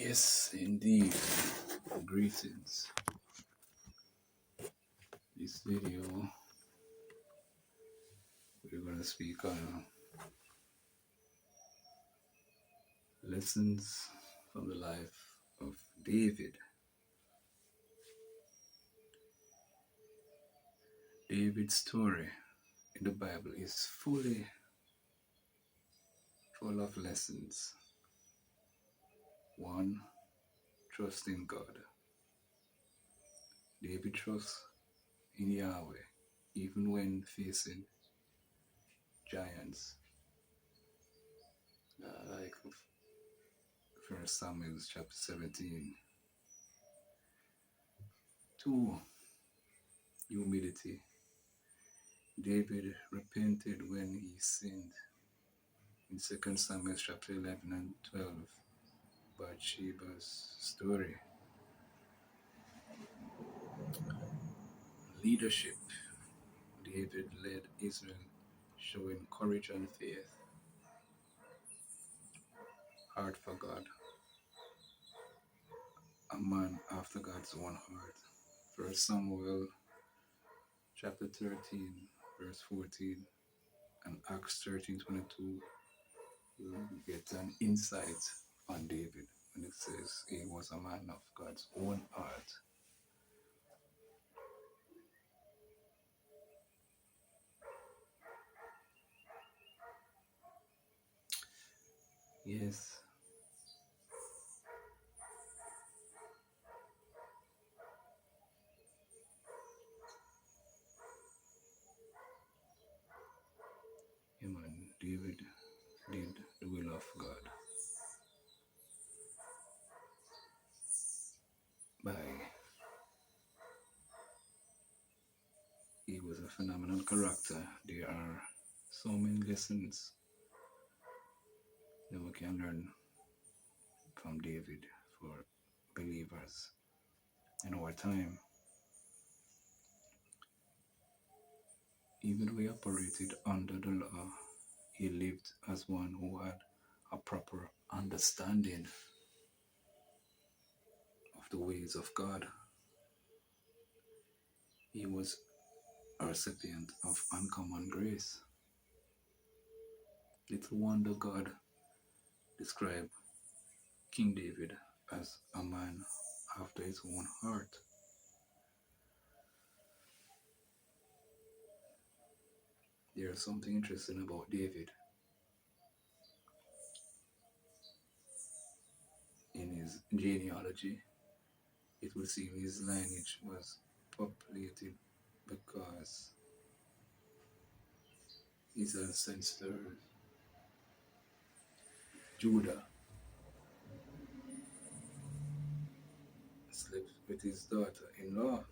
Yes, indeed. Greetings. This video, we're going to speak on lessons from the life of David. David's story in the Bible is full of lessons. One, trust in God. David trusts in Yahweh even when facing giants. Like 1 Samuel chapter 17. Two, humility. David repented when he sinned in 2 Samuel chapter 11 and 12. Bathsheba's story. Leadership. David led Israel, showing courage and faith. Heart for God. A man after God's own heart. 1 Samuel chapter 13, verse 14, and Acts 13:22. You get an insight on David when it says he was a man of God's own heart. Yes. Man, David did the will of God he was a phenomenal character. There are so many lessons that we can learn from David for believers in our time. Even though he operated under the law, he lived as one who had a proper understanding of the ways of God. He was a recipient of uncommon grace. Little wonder God described King David as a man after his own heart. There's something interesting about David. In his genealogy, it will seem his lineage was populated because his ancestor Judah slept with his daughter-in-law.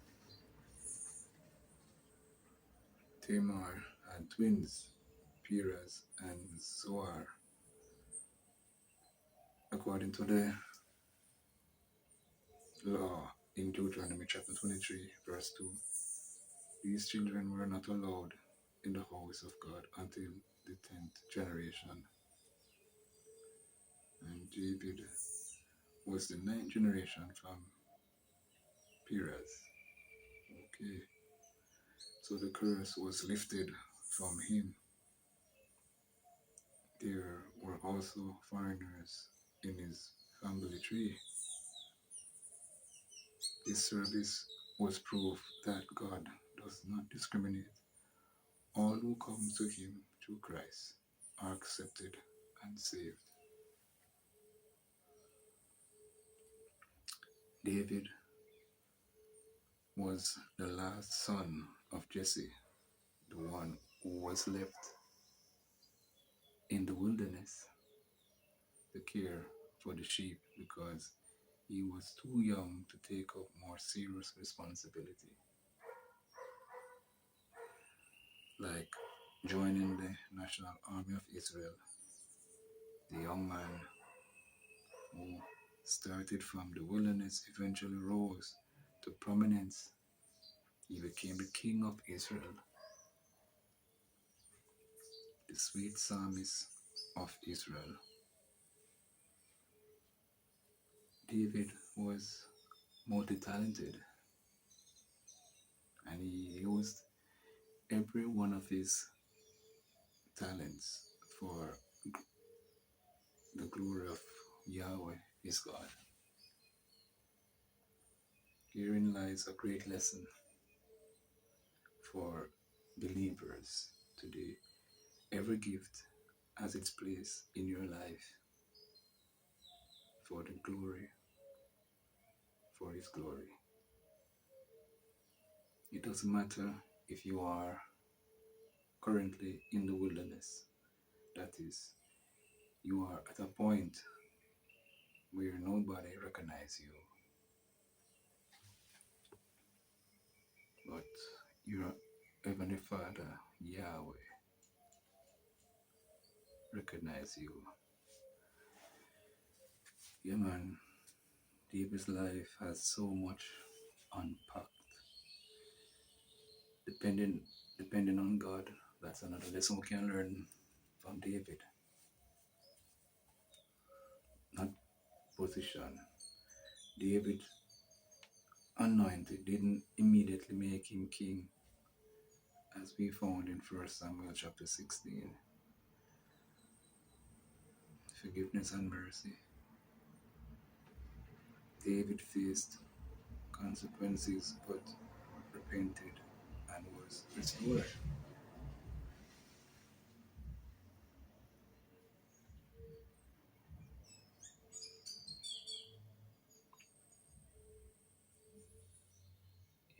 Tamar had twins, Perez and Zoar. According to the law in Deuteronomy chapter 23, verse 2, these children were not allowed in the house of God until the 10th generation. And David was the 9th generation from Perez. Okay, so the curse was lifted from him. There were also foreigners in his family tree. This service was proof that God does not discriminate. All who come to him through Christ are accepted and saved. David was the last son of Jesse, the one who was left in the wilderness to care for the sheep because he was too young to take up more serious responsibility, like joining the National Army of Israel. The young man who started from the wilderness eventually rose to prominence. He became the king of Israel. the sweet psalmist of Israel. David was multi-talented, and he used every one of his talents for the glory of Yahweh, his God. Herein lies a great lesson for believers today. Every gift has its place in your life for the glory, for his glory. It doesn't matter if you are currently in the wilderness. That is, you are at a point where nobody recognizes you, but your Heavenly Father, Yahweh, recognize you. Yeah, man, David's life has so much unpacked. Depending, depending on God, that's another lesson we can learn from David. Not position. David anointed didn't immediately make him king, as we found in 1 Samuel chapter 16. Forgiveness and mercy. David faced consequences but repented and was restored.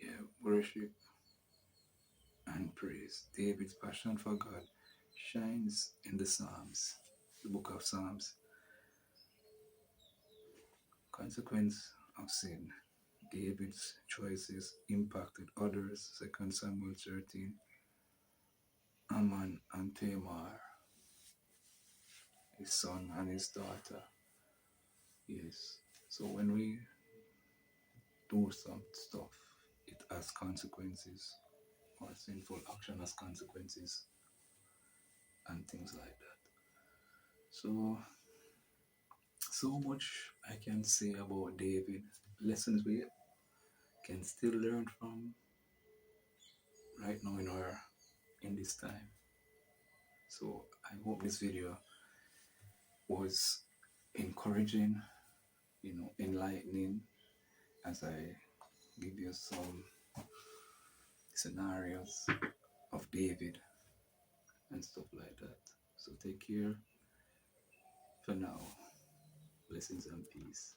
Yeah, worship and praise. David's passion for God shines in the Psalms, the book of Psalms. Consequence of sin. David's choices impacted others. 2 Samuel 13. Ammon and Tamar, his son and his daughter. Yes. So when we do some stuff, it has consequences, or sinful action has consequences, and things like that. So much I can say about David. Lessons we can still learn from right now in this time. So I hope this video was encouraging, enlightening, as I give you some scenarios of David and stuff like that. So take care for now. Blessings and peace.